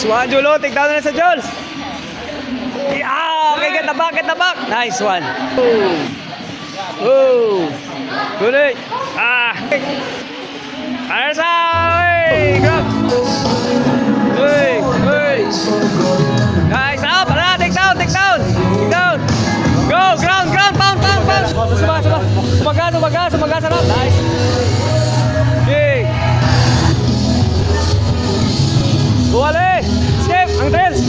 Nice one, Julo. Take down na sa Jules. Yeah, okay, get the back, get the back. Nice one. Oh. Good. Arsa. Hey, grab. Hey, hey. Nice. Up. Take down, take down. Take down. Go, ground, ground, pound, pound, pound. Sumaga, sarap. Nice. Okay. Buwali. Skip, ang trails.